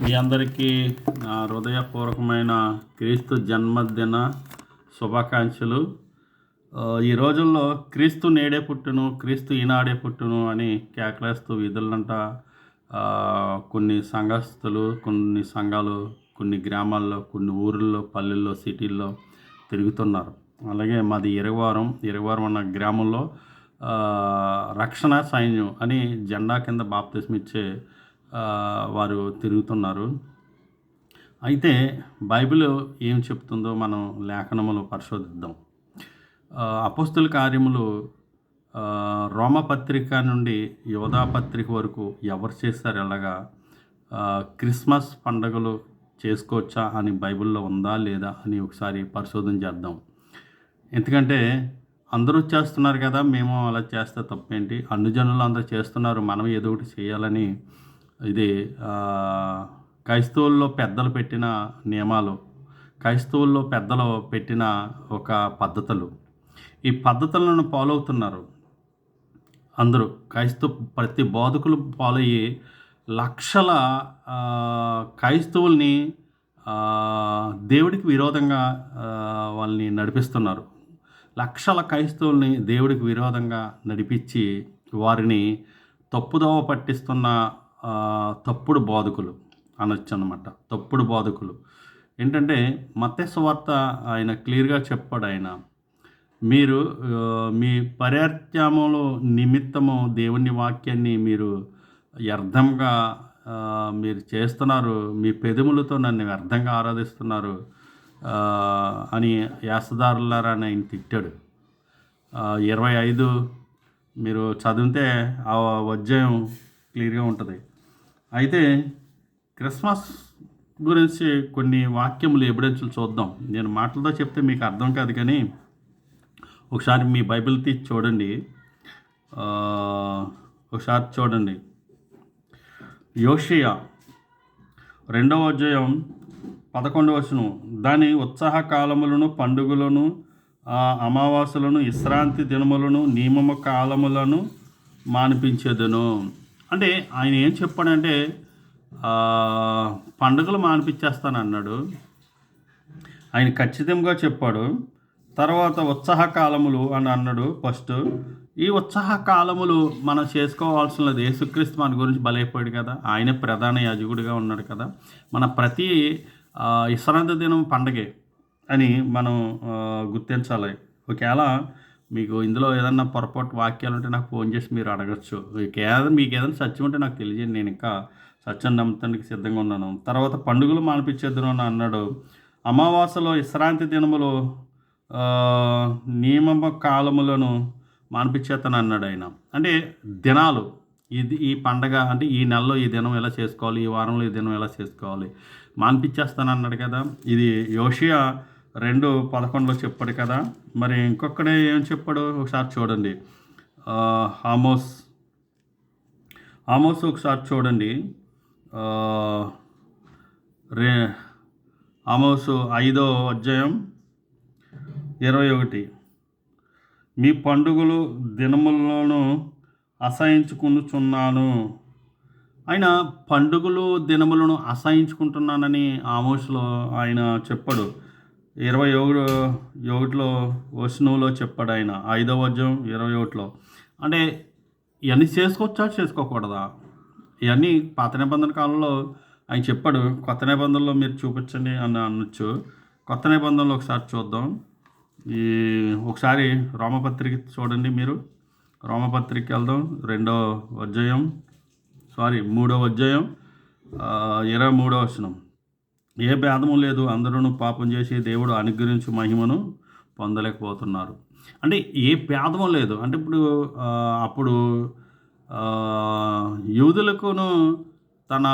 మీ అందరికీ నా హృదయపూర్వకమైన క్రీస్తు జన్మదిన శుభాకాంక్షలు. ఈ రోజుల్లో క్రీస్తు నేడే పుట్టును, క్రీస్తు ఈనాడే పుట్టును అని కేకలేస్తూ వీధులంట కొన్ని సంఘస్థులు, కొన్ని సంఘాలు, కొన్ని గ్రామాల్లో, కొన్ని ఊర్లలో, పల్లెల్లో, సిటీల్లో తిరుగుతున్నారు. అలాగే మాది ఇరగవారం అన్న గ్రామంలో రక్షణ సైన్యం అని జెండా కింద బాప్తిస్మిచ్చే వారు తిరుగుతున్నారు. అయితే బైబిల్ ఏం చెప్తుందో మనం లేఖనములు పరిశోధిద్దాం. అపోస్తుల కార్యములు రోమపత్రిక నుండి యోధాపత్రిక వరకు ఎవరు చేస్తారు ఎలాగా క్రిస్మస్ పండుగలు చేసుకోవచ్చా అని బైబిల్లో ఉందా లేదా అని ఒకసారి పరిశోధన చేద్దాం. ఎందుకంటే అందరూ చేస్తున్నారు కదా, మేము అలా చేస్తే తప్పేంటి, అన్ని జనులు అందరూ చేస్తున్నారు, మనం ఏదో ఒకటి చేయాలని ఇది క్రైస్తవుల్లో పెద్దలు పెట్టిన నియమాలు, క్రైస్తవుల్లో పెద్దలు పెట్టిన ఒక పద్ధతులు. ఈ పద్ధతులను ఫాలో అవుతున్నారు అందరూ. ప్రతి బోధకులు ఫాలో అయ్యి లక్షల క్రైస్తవుల్ని దేవుడికి విరోధంగా వాళ్ళని నడిపిస్తున్నారు. లక్షల క్రైస్తవుల్ని దేవుడికి విరోధంగా నడిపించి వారిని తప్పుదోవ పట్టిస్తున్న తప్పుడు బోధకులు అనొచ్చు అన్నమాట. తప్పుడు బోధకులు ఏంటంటే మత్తయి సువార్త ఆయన క్లియర్గా చెప్పాడు. ఆయన మీరు మీ పర్యాత్యామములో నిమిత్తము దేవుని వాక్యాన్ని మీరు వ్యర్థంగా మీరు చేస్తున్నారు, మీ పెదములతో నన్ను వ్యర్థంగా ఆరాధిస్తున్నారు అని యాసదారులారా అని ఆయన తిట్టాడు. 25 మీరు చదివితే ఆ అధ్యాయం క్లియర్గా ఉంటుంది. అయితే క్రిస్మస్ గురించి కొన్ని వాక్యములు ఎవిడెన్స్లు చూద్దాం. నేను మాటలతో చెప్తే మీకు అర్థం కాదు, కానీ ఒకసారి మీ బైబిల్ తీసి చూడండి. ఒకసారి చూడండి. యోషియా 2వ అధ్యాయం 11వ వచనం. దాని ఉత్సాహ కాలములను, పండుగలను, అమావాస్యలను, విశ్రాంతి దినములను, నియమము కాలములను మానిపించేదను. అంటే ఆయన ఏం చెప్పాడంటే పండుగలు మానిపించేస్తాను అన్నాడు. ఆయన ఖచ్చితంగా చెప్పాడు. తర్వాత ఉత్సాహ కాలములు అని అన్నాడు ఫస్ట్. ఈ ఉత్సాహ కాలములు మనం చేసుకోవాల్సినది. యేసుక్రీస్తు మన గురించి బలైపోయాడు కదా, ఆయన ప్రధాన యాజకుడిగా ఉన్నాడు కదా. మన ప్రతి విశ్రాంతి దినం పండగే అని మనం గుర్తించాలి. ఒకవేళ మీకు ఇందులో ఏదన్నా పొరపాటు వాక్యాలు ఉంటే నాకు ఫోన్ చేసి మీరు అడగచ్చు. మీకు ఏదైనా సత్యం ఉంటే నాకు తెలియజేయండి, నేను ఇంకా సత్యం నమ్మటానికి సిద్ధంగా ఉన్నాను. తర్వాత పండుగలు మానిపించేద్దును అని అన్నాడు. అమావాస్యలో, విశ్రాంతి దినములు, నియమ కాలములను మానిపించేస్తాను అన్నాడు ఆయన. అంటే దినాలు, ఈ పండగ అంటే ఈ నెలలో ఈ దినం ఎలా చేసుకోవాలి, ఈ వారంలో ఈ దినం ఎలా చేసుకోవాలి మానిపించేస్తాను అన్నాడు కదా. ఇది యోషియా 2:11 చెప్పాడు కదా. మరి ఇంకొకడే ఏం చెప్పాడు ఒకసారి చూడండి. ఆమోస్ ఒకసారి చూడండి. ఆమోసు 5వ అధ్యాయం 21. మీ పండుగలు దినములను అసహించుకునుచున్నాను. ఆయన పండుగలు దినములను అసహించుకుంటున్నానని ఆమోసులో ఆయన చెప్పాడు. 21వ వచనంలో చెప్పాడు ఆయన. 5వ అధ్యాయం 21లో. అంటే ఇవన్నీ చేసుకోవచ్చా, చేసుకోకూడదా? ఇవన్నీ పాత నిబంధన కాలంలో ఆయన చెప్పాడు. కొత్త నిబంధనలో మీరు చూపించండి అని అనొచ్చు. కొత్త నిబంధనలో ఒకసారి చూద్దాం. ఒకసారి రోమపత్రిక చూడండి. మీరు రోమపత్రిక వెళ్దాం. 3వ అధ్యాయం 23వ వచనం. ఏ భేదము లేదు, అందరూ పాపం చేసి దేవుడు అనుగ్రహించు మహిమను పొందలేకపోతున్నారు. అంటే ఏ భేదము లేదు అంటే అప్పుడు యూదులకును తన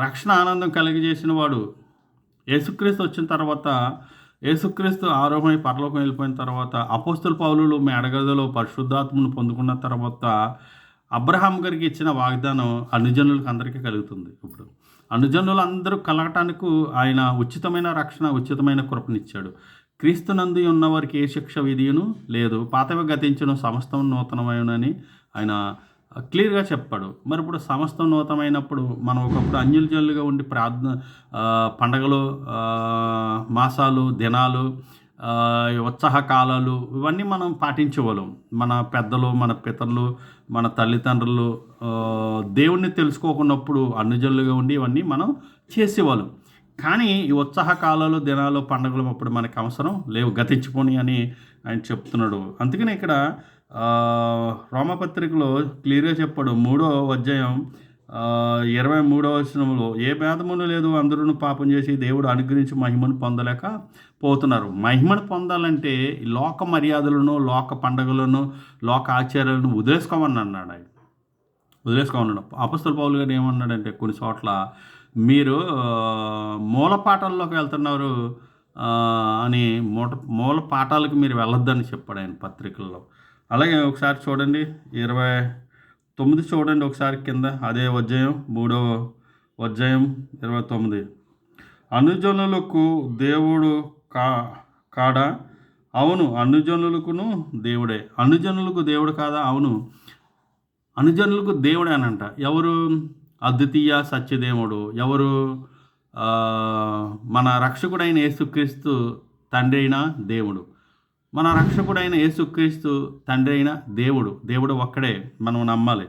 రక్షణ ఆనందం కలిగజేసిన వాడు యేసుక్రీస్తు వచ్చిన తర్వాత, యేసుక్రీస్తు ఆరోహణై పరలోకం వెళ్ళిపోయిన తర్వాత, అపోస్తల పౌలులు మేడగదిలో పరిశుద్ధాత్మను పొందుకున్న తర్వాత అబ్రహాం గారికి ఇచ్చిన వాగ్దానం అనుజనులకు అందరికీ కలుగుతుంది. ఇప్పుడు అనుజనులు అందరూ కలగటానికి ఆయన ఉచితమైన రక్షణ, ఉచితమైన కృపనిచ్చాడు. క్రీస్తునందు ఉన్నవారికి ఏ శిక్ష విధియును లేదు, పాతవి గతించును, సమస్తం నూతనమైనని ఆయన క్లియర్గా చెప్పాడు. మరి ఇప్పుడు సమస్తం నూతనమైనప్పుడు మనం ఒకప్పుడు అన్యులజనులుగా ఉండి పండగలు, మాసాలు, దినాలు, ఉత్సాహ కాలాలు ఇవన్నీ మనం పాటించేవాళ్ళం. మన పెద్దలు, మన పితరులు, మన తల్లిదండ్రులు దేవుణ్ణి తెలుసుకోకున్నప్పుడు అన్యజనులుగా ఉండి ఇవన్నీ మనం చేసేవాళ్ళం. కానీ ఈ ఉత్సాహ కాలాలు, దినాలు, పండుగలు అప్పుడు మనకు అవసరం లేవు, గతించిపోని అని ఆయన చెప్తున్నాడు. అందుకని ఇక్కడ రోమపత్రికలో క్లియర్గా చెప్పాడు. 3వ అధ్యాయం 23వ వచనంలో, ఏ భేదమును లేదు, అందరూ పాపం చేసి దేవుడు అనుగ్రహించి మహిమను పొందలేక పోతున్నారు. మహిమను పొందాలంటే లోక మర్యాదలను, లోక పండుగలను, లోక ఆచారాలను వదిలేసుకోమని అన్నాడు ఆయన. వదిలేసుకోమన్నాడు. అపొస్తలుడు పౌలు గారు ఏమన్నాడంటే కొన్ని చోట్ల మీరు మూల పాఠాల్లోకి వెళ్తున్నారు అని మూల పాఠాలకు మీరు వెళ్ళొద్దని చెప్పాడు ఆయన పత్రికల్లో. అలాగే ఒకసారి చూడండి 29 చూడండి ఒకసారి కింద, అదే అధ్యాయం 3వ అధ్యాయం 29. అనుజనులకు దేవుడు కాడా? అవును, అనుజనులకును దేవుడే. అనుజనులకు దేవుడు కాదా? అవును, అనుజనులకు దేవుడేనంట. ఎవరు? అద్వితీయ సత్యదేవుడు. ఎవరు? మన రక్షకుడైన యేసుక్రీస్తు తండ్రి అయిన దేవుడు. మన రక్షకుడైన యేసుక్రీస్తు తండ్రి అయిన దేవుడు ఒక్కడే మనం నమ్మాలి.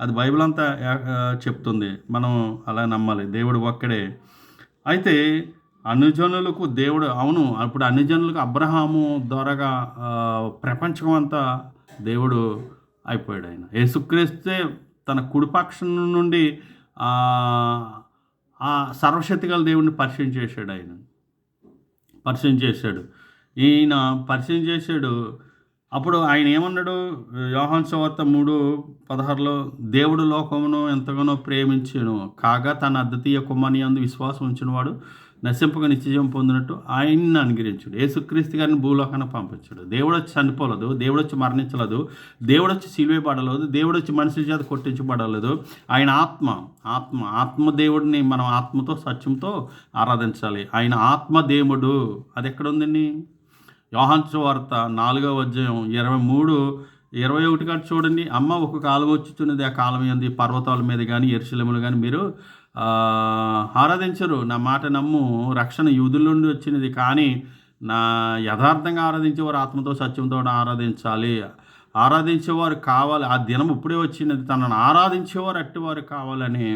అది బైబిల్ అంతా చెప్తుంది, మనం అలా నమ్మాలి. దేవుడు ఒక్కడే. అయితే అనుజనులకు దేవుడు, అవును, అప్పుడు అనుజనులకు అబ్రహాము ద్వారాగా ప్రపంచం అంతా దేవుడు అయిపోయాడు. ఆయన యేసుక్రీస్తే తన కుడిపక్షం నుండి ఆ సర్వశక్తిగల దేవుడిని పరిచయం చేశాడు. ఈయన పరిచయం చేశాడు. అప్పుడు ఆయన ఏమన్నాడు? యోహాను సువార్త 3:16లో, దేవుడు లోకమును ఎంతగానో ప్రేమించెను కాగా తన అద్వితీయ కుమారుని యందు విశ్వాసం ఉంచినవాడు నశింపక నిత్యజీవం పొందినట్టు ఆయన్ని అనుగ్రహించాడు. యేసుక్రీస్తు గారిని భూలోకాన్ని పంపించాడు. దేవుడు వచ్చి చనిపోలేదు, దేవుడు వచ్చి మరణించలేదు, దేవుడు వచ్చి సిలువేయబడలేదు, దేవుడు వచ్చి మనుషుల చేత కొట్టించబడలేదు. ఆయన ఆత్మ దేవుడిని మనం ఆత్మతో సత్యంతో ఆరాధించాలి. ఆయన ఆత్మదేవుడు. అది ఎక్కడ ఉందండి? యోహాను సువార్త 4వ అధ్యాయం 23-21 కాదు చూడండి. అమ్మ ఒక కాలం వచ్చుచున్నది, ఆ కాలం ఏంది? పర్వతాల మీద కానీ యెరూషలేములో కానీ మీరు ఆరాధించరు. నా మాట నమ్ము, రక్షణ యూదుల నుండి వచ్చినది, కానీ నా యథార్థంగా ఆరాధించేవారు ఆత్మతో సత్యంతో ఆరాధించేవారు కావాలి. ఆ దినం ఇప్పుడే వచ్చినది, తనను ఆరాధించేవారు అట్టివారు కావాలని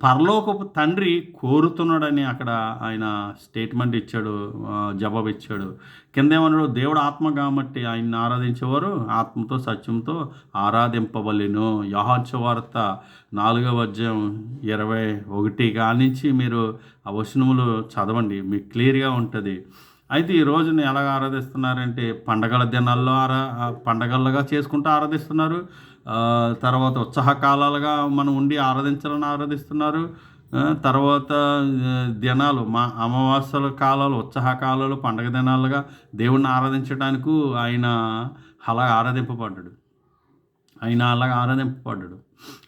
పరలోకపు తండ్రి కోరుతున్నాడని అక్కడ ఆయన స్టేట్మెంట్ ఇచ్చాడు, జవాబు ఇచ్చాడు. కింద ఏమన్నాడు? దేవుడు ఆత్మ కాబట్టి ఆయన్ని ఆరాధించేవారు ఆత్మతో సత్యంతో ఆరాధింపవలెను. యోహాను సువార్త 4వ అధ్యాయం 21 కానించి మీరు ఆ వచనములు చదవండి, మీకు క్లియర్గా ఉంటుంది. అయితే ఈ రోజుని ఎలాగ ఆరాధిస్తున్నారంటే పండగల దినాల్లో పండగలుగా చేసుకుంటూ ఆరాధిస్తున్నారు. తర్వాత ఉత్సాహకాలాలుగా మనం ఉండి ఆరాధిస్తున్నారు. తర్వాత దినాలు, అమావాస్యల కాలాలు, ఉత్సాహ కాలాలు, పండగ దినాలుగా దేవుణ్ణి ఆరాధించడానికి ఆయన అలాగ ఆరాధింపబడ్డాడు.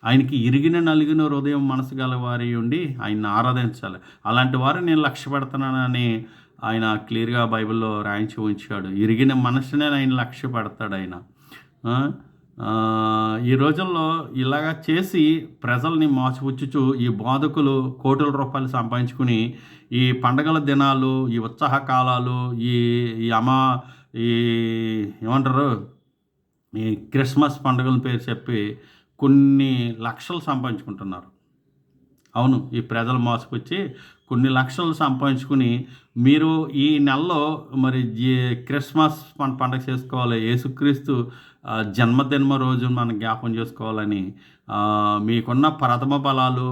ఆయనకి ఇరిగిన నలిగిన హృదయం మనసు గల వారి ఉండి ఆయన్ని ఆరాధించాలి. అలాంటి వారు నేను లక్ష్య పెడతానని ఆయన క్లియర్గా బైబిల్లో రాయించి ఉంచాడు. ఇరిగిన మనసునే ఆయన లక్ష్య పెడతాడు ఆయన. ఈ రోజుల్లో ఇలాగా చేసి ప్రజల్ని మోసపుచ్చుచు ఈ బోధకులు కోట్ల రూపాయలు సంపాదించుకుని ఈ పండగల దినాలు, ఈ ఉత్సాహ కాలాలు, ఈ ఏమంటారు, ఈ క్రిస్మస్ పండుగల పేరు చెప్పి కొన్ని లక్షలు సంపాదించుకుంటున్నారు. అవును, ఈ ప్రజలు మోసపుచ్చి కొన్ని లక్షలు సంపాదించుకుని మీరు ఈ నెలలో మరి క్రిస్మస్ పండగ చేసుకోవాలి, యేసుక్రీస్తు జన్మదిన రోజు మనం జ్ఞాపం చేసుకోవాలని మీకున్న ప్రథమ ఫలాలు,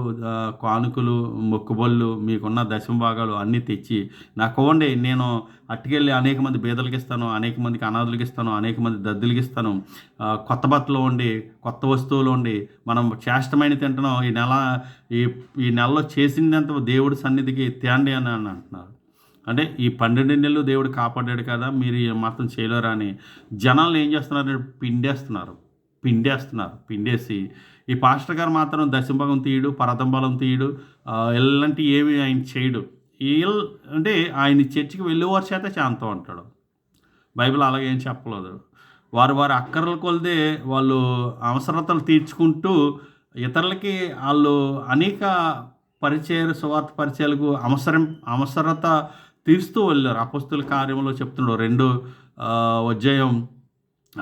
కానుకలు, మొక్కుబళ్ళు, మీకున్న దశమ భాగాలు అన్నీ తెచ్చి నాకు ఇవ్వండి, నేను అట్టుకెళ్ళి అనేక మంది బీదలకి ఇస్తాను, అనేక మందికి అనాథులకి ఇస్తాను, అనేక మంది దద్దులకి ఇస్తాను, కొత్త బట్టలు ఉండి, కొత్త వస్తువులు ఉండి మనం శ్రేష్టమైన తింటున్నాం, ఈ నెలలో చేసిందంత దేవుడి సన్నిధికి తేండి అని అంటున్నారు. అంటే ఈ 12 నెలలు దేవుడు కాపాడాడు కదా, మీరు మాత్రం చేయలేరా అని జనాలు ఏం చేస్తున్నారు? పిండేసి ఈ పాస్టర్ గారు మాత్రం దశంభాగం తీయడు, పరతంబలం తీయడు, ఎలాంటి ఏమి ఆయన చేయడు. అంటే ఆయన చర్చికి వెళ్ళేవారి చేత శాంతం అంటాడు. బైబిల్ అలాగే ఏం చెప్పలేదు. వారి వారి అక్కర్ల కొలదే వాళ్ళు అవసరతలు తీర్చుకుంటూ ఇతరులకి వాళ్ళు అనేక సువార్త పరిచయాలకు అవసరత తీరుస్తూ వెళ్ళారు. అపొస్తలుల కార్యంలో చెప్తున్నాడు 2 అధ్యాయం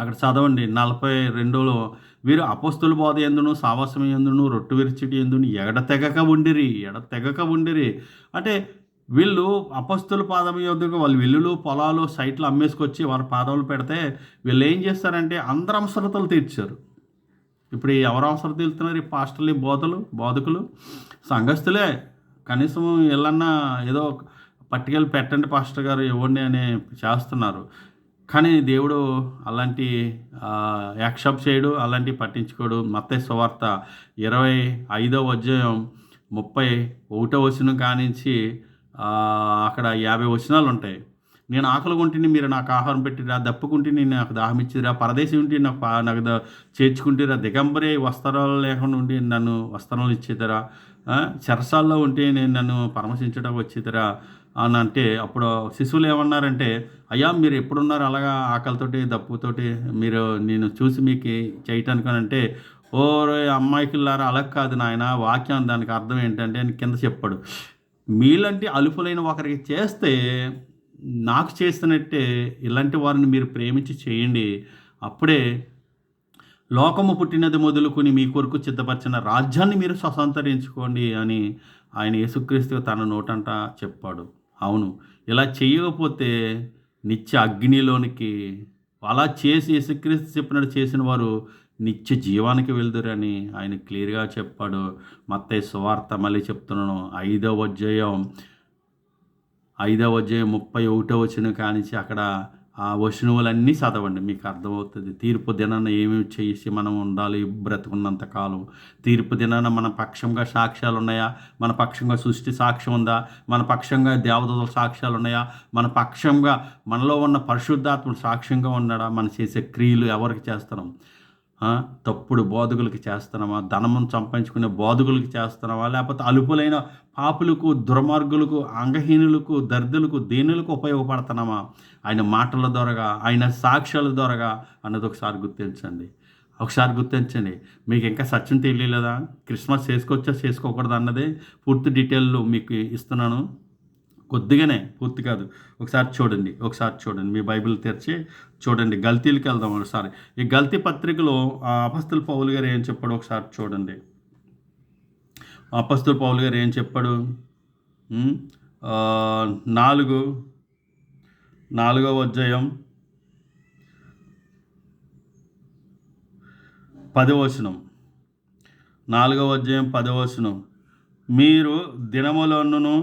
అక్కడ చదవండి 42లో, వీరు అపొస్తలుల బోధ యందును సావాసం యందును రొట్టె విరిచిటి యందును ఎడతెగక ఉండిరి. అంటే వీళ్ళు అపొస్తలుల పాదం యొద్దకు వాళ్ళు ఇల్లులు పొలాలు సైట్లు అమ్మేసుకొచ్చి వారి పాదములు పెడితే వీళ్ళు ఏం చేస్తారంటే అందరి అవసరతలు తీర్చారు. ఇప్పుడు ఎవరు అవసరం తీరుతున్నారు? ఈ పాస్టర్లు, బోధకులు, సంఘస్థులే. కనీసం వీళ్ళన్నా ఏదో పట్టుకెళ్ళి పెట్టండి పాస్టర్ గారు ఇవ్వండి అని చేస్తున్నారు. కానీ దేవుడు అలాంటి యాక్సెప్ట్ చేయడు, అలాంటివి పట్టించుకోడు. మత్తయి సువార్త 25వ అధ్యాయం 31వ వచనం కానించి అక్కడ 50 వచనాలు ఉంటాయి. నేను ఆకలి కొంటిని మీరు నాకు ఆహారం పెట్టిరా, దప్పుకుంటే నాకు దాహం ఇచ్చిరా, పరదేశం ఉంటే నాకు చేర్చుకుంటారా, దిగంబరి వస్త్రాలు లేకుండా ఉండి నన్ను వస్త్రాలు ఇచ్చేదరా, చెరసాల్లో ఉంటే నేను నన్ను పరామర్శించడానికి వచ్చేదరా అని అంటే, అప్పుడు శిశువులు ఏమన్నారంటే, అయ్యా మీరు ఎప్పుడున్నారు అలాగా ఆకలితోటి దప్పుతోటి మీరు నేను చూసి మీకు చేయటానికి అంటే, ఓ అమ్మాయికిల్లారా అలా కాదు నాయన, వాక్యం దానికి అర్థం ఏంటంటే అని కింద చెప్పాడు. మీలాంటి అలుపులైన ఒకరికి చేస్తే నాకు చేస్తున్నట్టే ఇలాంటి వారిని మీరు ప్రేమించి చేయండి. అప్పుడే లోకము పుట్టినది మొదలుకొని మీ కొరకు సిద్ధపరిచిన రాజ్యాన్ని మీరు స్వతంత్రించుకోండి అని ఆయన యేసుక్రీస్తు తన నోటంట చెప్పాడు. అవును, ఇలా చేయకపోతే నిత్య అగ్నిలోనికి, అలా చేసి యేసుక్రీస్తు చెప్పినట్టు చేసిన వారు నిత్య జీవానికి వెళ్దురని ఆయన క్లియర్గా చెప్పాడు. మత్తయి సువార్త మళ్ళీ చెప్తున్నాను 5వ అధ్యాయం 31వ వచనం కానించి అక్కడ ఆ వచనములన్నీ చదవండి, మీకు అర్థమవుతుంది. తీర్పు దినాన ఏమేమి చేసి మనం ఉండాలి బ్రతుకున్నంత కాలం. తీర్పు దినాన మన పక్షంగా సాక్ష్యాలు ఉన్నాయా? మన పక్షంగా సృష్టి సాక్ష్యం ఉందా? మన పక్షంగా దేవదూతల సాక్ష్యాలు ఉన్నాయా? మన పక్షంగా మనలో ఉన్న పరిశుద్ధాత్ముడు సాక్ష్యంగా ఉన్నాడా? మనం చేసే క్రియలు ఎవరికి చేస్తున్నాం? తప్పుడు బోధకులకి చేస్తున్నామా? ధనమును సంపాదించుకునే బోధకులకి చేస్తున్నామా? లేకపోతే అలుపులైన పాపులకు, దుర్మార్గులకు, అంగహీనులకు, దరిద్రులకు, దీనులకు ఉపయోగపడుతున్నామా? ఆయన మాటల ద్వారాగా, ఆయన సాక్ష్యాల ద్వారాగా అన్నది ఒకసారి గుర్తించండి. మీకు ఇంకా సత్యం తెలియలేదా? క్రిస్మస్ చేసుకోవచ్చా చేసుకోకూడదు అన్నదే పూర్తి డీటెయిల్ మీకు ఇస్తున్నాను. కొద్దిగానే, పూర్తి కాదు. ఒకసారి చూడండి, మీ బైబిల్ తెరిచి చూడండి. గల్తీలకు వెళ్దాం ఒకసారి. ఈ గల్తీ పత్రికలో అపొస్తలుల పౌలు గారు ఏం చెప్పాడు ఒకసారి చూడండి. అపొస్తలుల పౌలు గారు ఏం చెప్పాడు? 4వ అధ్యాయం 10వ వచనం. 4వ అధ్యాయం 10వ వచనం. మీరు దినములను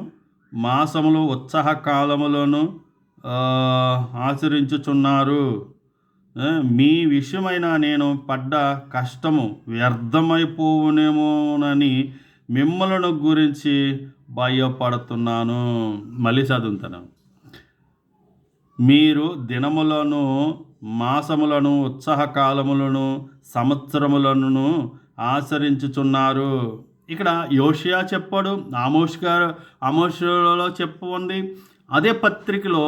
మాసములు ఉత్సాహ కాలములను ఆచరించుచున్నారు. మీ విషయమైన నేను పడ్డ కష్టము వ్యర్థమైపోవునేమోనని మిమ్మలను గురించి భయపడుతున్నాను. మళ్ళీ చదువుతాను. మీరు దినములను మాసములను ఉత్సాహ కాలములను సంవత్సరములను ఆచరించుచున్నారు. ఇక్కడ యోషియా చెప్పాడు, ఆమోషులో ఉంది. అదే పత్రికలో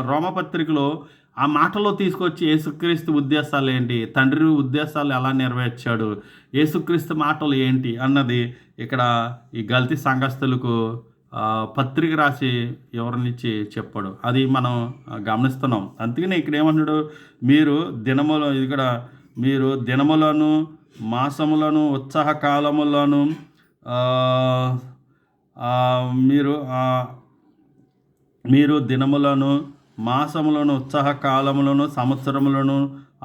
రోమపత్రికలో ఆ మాటలో తీసుకొచ్చి యేసుక్రీస్తు ఉద్దేశాలు ఏంటి, తండ్రి ఉద్దేశాలు ఎలా నెరవేర్చాడు, యేసుక్రీస్తు మాటలు ఏంటి అన్నది ఇక్కడ ఈ గల్తీ సంఘస్థులకు పత్రిక రాసి వివరణిచ్చి చెప్పాడు. అది మనం గమనిస్తున్నాం. అందుకనే ఇక్కడ ఏమన్నాడు? మీరు దినములను మాసములను ఉత్సాహ కాలములను మీరు దినములను మాసములను ఉత్సాహ కాలములను సంవత్సరములను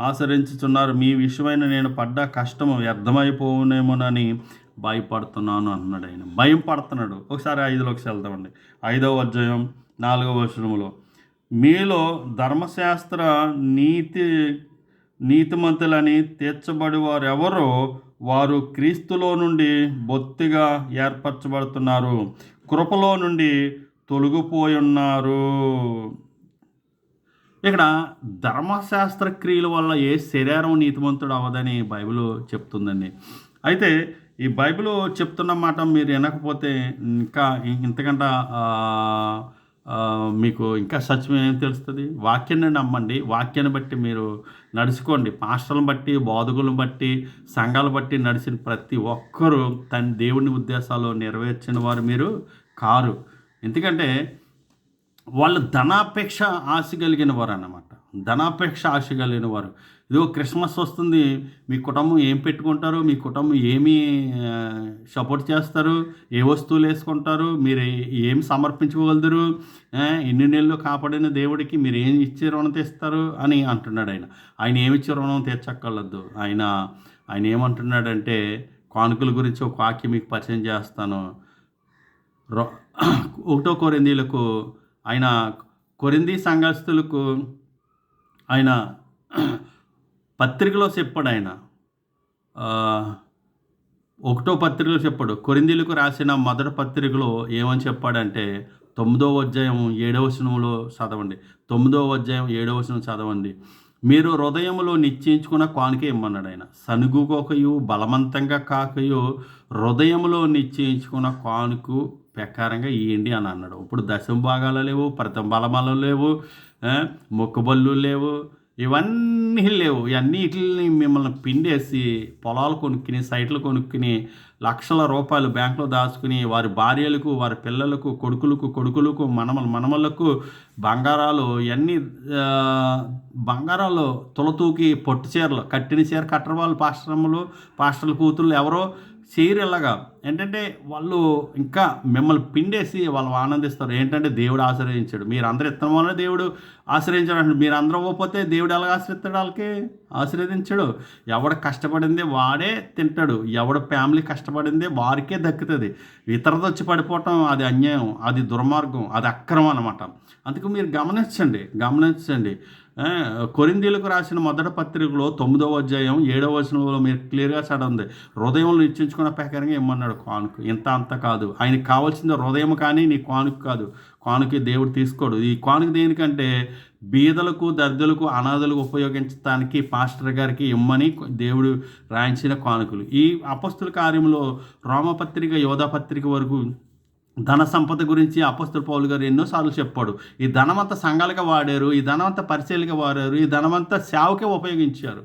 ఆచరించుచున్నారు. మీ విషయమైన నేను పడ్డ కష్టము వ్యర్థమైపోవునేమోనని భయపడుతున్నాను అన్నాడు. ఆయన భయం పడుతున్నాడు. ఒకసారి 5లోకి వెళ్తామండి. 5వ అధ్యాయం 4వ వచనములో, మీలో ధర్మశాస్త్ర నీతిమంతులని తీర్చబడి వారెవరో వారు క్రీస్తులో నుండి బొత్తిగా ఏర్పరచబడుతున్నారు, కృపలో నుండి తొలగిపోయి ఉన్నారు. ఇక్కడ ధర్మశాస్త్ర క్రియల వల్ల ఏ శరీరం నీతిమంతుడు అవ్వదని బైబిల్ చెప్తుందండి. అయితే ఈ బైబిల్ చెప్తున్న మాట మీరు వినకపోతే ఇంకా ఇంతకంటే మీకు ఇంకా సత్యం ఏం తెలుస్తుంది? వాక్యాన్ని నమ్మండి. వాక్యాన్ని బట్టి మీరు నడుచుకోండి. పాస్టర్లను బట్టి, బోధకులను బట్టి, సంఘాలను బట్టి నడిచిన ప్రతి ఒక్కరూ తన దేవుని ఉద్దేశాలు నెరవేర్చిన వారు మీరు కారు. ఎందుకంటే వాళ్ళు ధనాపేక్ష ఆశ కలిగిన వారు అన్నమాట. ధనాపేక్ష ఆశ కలిగిన వారు. ఇదిగో క్రిస్మస్ వస్తుంది, మీ కుటుంబం ఏం పెట్టుకుంటారు, మీ కుటుంబం ఏమి సపోర్ట్ చేస్తారు, ఏ వస్తువులు వేసుకుంటారు, మీరు ఏం సమర్పించుకోగలుగుతారు, ఇన్ని నెలలు కాపాడిన దేవుడికి మీరు ఏం ఇచ్చే రుణం తీస్తారు అని అంటున్నాడు ఆయన. ఆయన ఏమిచ్చే రుణం తీర్చక్కర్లేదు. ఆయన ఏమంటున్నాడంటే, కానుకల గురించి ఒక వాక్యం మీకు పరిచయం చేస్తాను. 1 కొరింథీయులకు ఆయన కొరింథీ సంఘస్థులకు ఆయన పత్రికలో చెప్పాడు. ఆయన 1వ పత్రికలో చెప్పాడు. కొరింథీయులకు రాసిన మొదటి పత్రికలో ఏమని చెప్పాడంటే 9వ అధ్యాయం 7వ వచనంలో చదవండి. 9వ అధ్యాయం 7వ వచనం చదవండి. మీరు హృదయంలో నిశ్చయించుకున్న కానుక ఇమ్మన్నాడు ఆయన. సనుగుకోకయు బలవంతంగా కాకయు హృదయంలో నిశ్చయించుకున్న కానుక ప్రకారంగా ఇవ్వండి అని అన్నాడు. ఇప్పుడు దశమ భాగాలు లేవు, ప్రథమ బలమాలు లేవు, మొక్కుబళ్ళు లేవు, ఇవన్నీ లేవు. ఇవన్నిటిని మిమ్మల్ని పిండేసి పొలాలు కొనుక్కుని, సైట్లు కొనుక్కుని, లక్షల రూపాయలు బ్యాంకులో దాచుకుని, వారి భార్యలకు, వారి పిల్లలకు, కొడుకులకు, మనమలకు బంగారాలు, ఇవన్నీ బంగారాలు తులతూకి పొట్టు చీరలు, కట్టిన చీర కట్టరు వాళ్ళు. పాస్టర్ల కూతుళ్ళు ఎవరో చేయరు. ఇలాగా ఏంటంటే వాళ్ళు ఇంకా మిమ్మల్ని పిండేసి వాళ్ళు ఆనందిస్తారు. ఏంటంటే దేవుడు ఆశ్రయించాడు, మీరందరూ ఇత్తనం వల్ల దేవుడు ఆశ్రయించాడు అంటే మీరు అందరూ పోతే దేవుడు ఎలా ఆశ్రయిస్తాడు? వాళ్ళకి ఆశీర్వదించాడు. ఎవడ కష్టపడింది వాడే తింటాడు, ఎవడ ఫ్యామిలీ కష్టపడింది వారికే దక్కుతుంది. ఇతరులతో వచ్చి పడిపోవటం అది అన్యాయం, అది దుర్మార్గం, అది అక్రమం అనమాట. అందుకు మీరు గమనించండి. కొరింథీయులకు రాసిన మొదటి పత్రికలో 9వ అధ్యాయం 7వ వచనంలో మీరు క్లియర్గా చదవండి. హృదయంలో నిశ్చయించుకున్న ప్రకారంగా ఇమ్మన్నాడు కానుక. ఇంత అంత కాదు. ఆయనకి కావాల్సింది హృదయం, కానీ నీ కానుక కాదు. కానుక దేవుడు తీసుకోడు. ఈ కానుక దేనికంటే బీదలకు, దరిద్రులకు, అనాథులకు ఉపయోగించడానికి పాస్టర్ గారికి ఇమ్మని దేవుడు రాయించిన కానుకలు. ఈ అపొస్తలుల కార్యంలో రోమపత్రిక, యోధాపత్రిక వరకు ధన సంపద గురించి అపొస్తలుడు పౌలు గారు ఎన్నోసార్లు చెప్పాడు. ఈ ధనమంతా సంఘాలుగా వాడారు, ఈ ధనమంతా పరిచయాలుగా వాడారు, ఈ ధనమంతా సేవకే ఉపయోగించారు.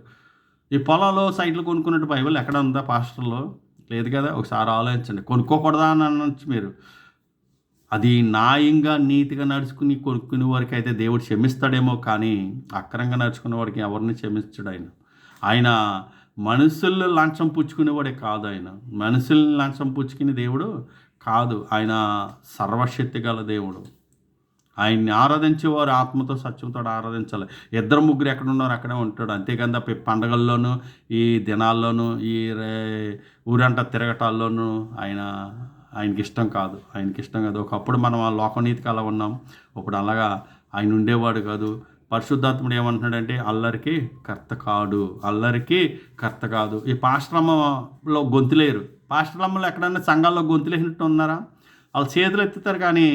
ఈ పొలాల్లో సైట్లు కొనుక్కున్నట్టు బైబిల్ ఎక్కడ ఉందా పాస్టర్లో? లేదు కదా. ఒకసారి ఆలోచించండి. కొనుక్కోకూడదా అని అనొచ్చు మీరు. అది న్యాయంగా నీతిగా నడుచుకుని కొనుక్కునే వారికి అయితే దేవుడు క్షమిస్తాడేమో, కానీ అక్రంగా నడుచుకునే వాడికి ఎవరిని క్షమించడు ఆయన మనుషులు లంచం పుచ్చుకునేవాడే కాదు. ఆయన మనుషుల్ని లంచం పుచ్చుకునే దేవుడు కాదు. ఆయన సర్వశక్తి గల దేవుడు. ఆయన్ని ఆరాధించేవారు ఆత్మతో సత్యంతో ఆరాధించాలి. 2-3 ఎక్కడ ఉన్నారో అక్కడే ఉంటాడు. అంతేకాదు పండగల్లోనూ, ఈ దినాల్లోనూ, ఈ ఊరంట తిరగటాల్లోనూ ఆయనకి ఇష్టం కాదు. ఒకప్పుడు మనం ఆ లోకనీతికి అలా ఉన్నాం, ఇప్పుడు అలాగా ఆయన ఉండేవాడు కాదు. పరిశుద్ధాత్ముడు ఏమంటున్నాడంటే అల్లరికి కర్త కాదు. ఈ పాస్టరమ్మలో గొంతులేరు. పాస్టరమ్మలు ఎక్కడన్నా సంఘాల్లో గొంతులేసినట్టు ఉన్నారా? వాళ్ళు చేతులు ఎత్తుతారు, కానీ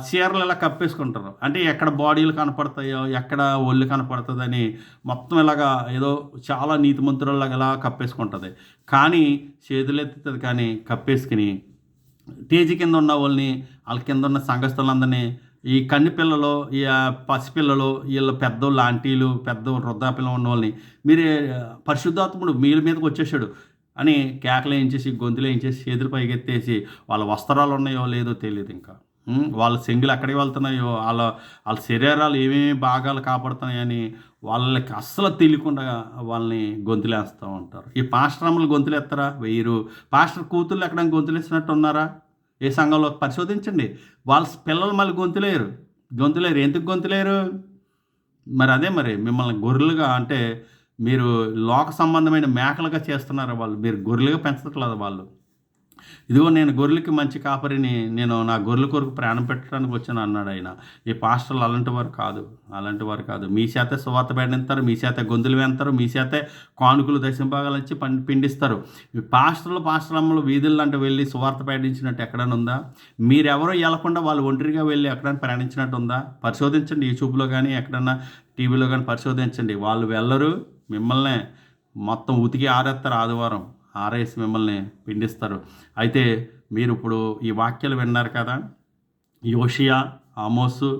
చీరలు ఇలా కప్పేసుకుంటారు. అంటే ఎక్కడ బాడీలు కనపడతాయో, ఎక్కడ ఒళ్ళు కనపడుతుందని మొత్తం ఇలాగా ఏదో చాలా నీతిమంతులలాగా ఇలా కప్పేసుకుంటుంది. కానీ చేతులు ఎత్తుతుంది, కానీ కప్పేసుకుని టేజీ కింద ఉన్న వాళ్ళని, వాళ్ళ కింద ఉన్న సంఘస్థులందరినీ, ఈ కన్ని పిల్లలు, ఈ పసిపిల్లలు, వీళ్ళ పెద్దోళ్ళు, ఆంటీలు, పెద్ద వృద్ధాపిల్లలు ఉన్న వాళ్ళని మీరు పరిశుద్ధాత్ముడు మీల మీదకి వచ్చేసాడు అని కేకలు వేయించేసి, గొంతులు వేయించేసి, చేతులు పైకెత్తేసి, వాళ్ళ వస్త్రాలు ఉన్నాయో లేదో తెలియదు. ఇంకా వాళ్ళ సెంగులు ఎక్కడికి వెళ్తున్నాయో, వాళ్ళ శరీరాలు ఏమేమి భాగాలు కాపాడుతున్నాయని వాళ్ళకి అస్సలు తెలియకుండా వాళ్ళని గొంతులేస్తూ ఉంటారు. ఈ పాస్టర్ అమ్మలు గొంతులు ఎత్తరా? వెయ్యరు. పాస్టర్ కూతుళ్ళు ఎక్కడ గొంతులు ఇస్తున్నట్టు ఉన్నారా? ఏ సంఘంలో పరిశోధించండి. వాళ్ళ పిల్లలు మళ్ళీ గొంతులేరు. ఎందుకు గొంతులేరు? మరి మిమ్మల్ని గొర్రెలుగా, అంటే మీరు లోక సంబంధమైన మేకలుగా చేస్తున్నారు వాళ్ళు. మీరు గొర్రెలుగా పెంచట్లేదు వాళ్ళు. ఇదిగో నేను గొర్రెలకి మంచి కాపరిని, నేను నా గొర్రెల కొరకు ప్రాణం పెట్టడానికి వచ్చాను అన్నాడు ఆయన. ఈ పాస్టర్లు అలాంటి వారు కాదు. మీ చేతే సువార్త పెట్టిస్తారు, మీ చేతే గొంతులు వేస్తారు, మీ చేతే కానుకలు దశంభాగాల నుంచి పిండిస్తారు. ఈ పాస్టర్లు వీధుల్లో అంటే వెళ్ళి సువార్త ప్రయాణించినట్టు ఎక్కడైనా ఉందా? మీరెవరో వెళ్లకుండా వాళ్ళు ఒంటరిగా వెళ్ళి ఎక్కడైనా ప్రయాణించినట్టు ఉందా? పరిశోధించండి. యూట్యూబ్లో కానీ ఎక్కడన్నా టీవీలో కానీ పరిశోధించండి. వాళ్ళు వెళ్ళరు, మిమ్మల్ని మొత్తం ఉతికి ఆరేస్తారు. ఆదివారం ఆరేసి మిమ్మల్ని పిండిస్తారు. అయితే మీరు ఇప్పుడు ఈ వాక్యాలు విన్నారు కదా. యోషియా ఆమోసు,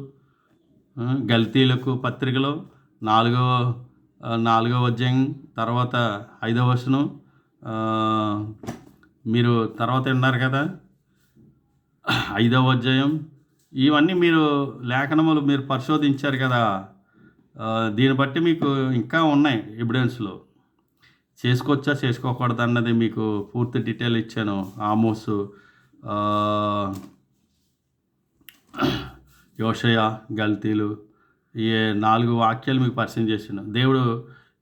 గల్తీలకు పత్రికలో 4వ అధ్యాయం తర్వాత 5వ వచనం, మీరు తర్వాత విన్నారు కదా 5వ అధ్యాయం. ఇవన్నీ మీరు లేఖనములు మీరు పరిశోధించారు కదా. దీన్ని బట్టి మీకు ఇంకా ఉన్నాయి ఎవిడెన్స్లో. చేసుకోవచ్చా చేసుకోకూడదు అన్నది మీకు పూర్తి డీటెయిల్ ఇచ్చాను. ఆమోసు, యోషయ, గల్తీలు, ఈ 4 వాక్యాలు మీకు పరిచయం చేశాను. దేవుడు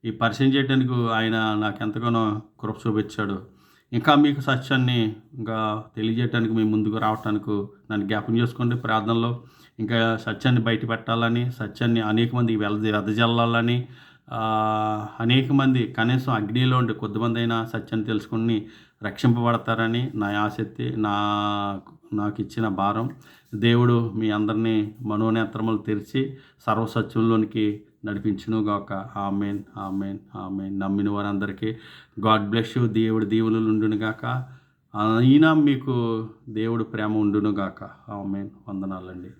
ఈ పరిచయం చేయడానికి ఆయన నాకు ఎంతగానో కృప చూపించాడు. ఇంకా మీకు సత్యాన్ని ఇంకా తెలియజేయడానికి మీ ముందుకు రావటానికి నన్ను జ్ఞాపకం చేసుకోండి ప్రార్థనలో. ఇంకా సత్యాన్ని బయట పెట్టాలని, సత్యాన్ని అనేక మందికి వెదజల్లాలని, అనేక మంది కనీసం అగ్నిలో ఉండి కొద్దిమంది అయినా సత్యాన్ని తెలుసుకుని రక్షింపబడతారని నా ఆసక్తి, నాకు ఇచ్చిన భారం. దేవుడు మీ అందరినీ మనోనేత్రములు తెరిచి సర్వసత్యంలోనికి నడిపించునుగాక. Amen, amen, amen. నమ్మిన వారందరికీ గాడ్ బ్లెస్ యూ. దేవుడు దీవులు ఉండునుగాక. అయినా మీకు దేవుడు ప్రేమ ఉండునుగాక. ఆమెన్. వందనాలండి.